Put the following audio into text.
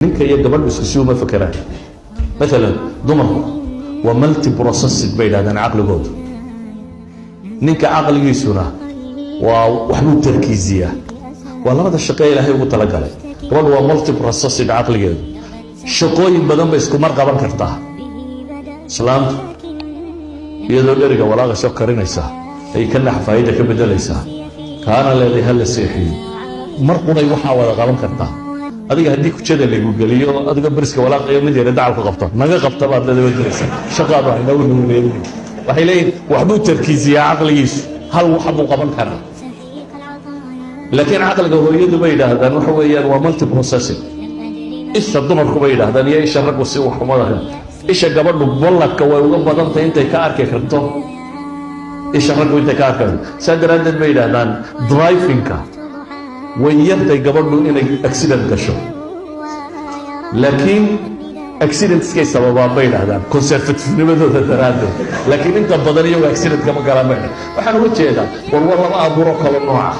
ninka iyo gabadhu isku sii uma fakeraan maalan dumarku waa multi processing bay yidhahdaan caqligoodu ninka caqligiisuna waa waxbuu tarkiisiyaa waa labada shaqo ilaahay ugu talagalay gabadhu waa multi processing caqligeedu shaqooyin badan bay isku mar qaban kartaa islaamtu iyadoo dheriga walaaqa soo karinaysa ay ka naxfaayada ka bedelaysaa kaana leedahay hal la seexiyo mar qunay waxaa wada qaban kartaa adiga haddii kujada lagu geliyo adiga bariska walaaqayo mid yar dacal ku qabto naga qabta baad leedahay diraysa shaqada ay nagu nuuleeyay waxay leeyihiin waxbuu tarkiisiyaa caqligiisu hal wax buu qaban karaa laakiin caqliga hooyadu bay yidhaahdaan waxa weeyaan waa multi processing isha dumarku bay yidhaahdaan iyo isha raggu si wax uma lahayn isha gabadhu bolladka way uga badan tahay intay ka arki karto isha raggu intay ka arkaan saa daraaddeed bay yidhaahdaan drivingka way yartay gabadhu inay accident gasho laakiin accidentskay sababaan bay yidhahdaan conservative-nimadooda daraaddeed laakiin inta badan iyagu accident kama galaan bay waxaan uga jeedaa war lama abuuro kala nooca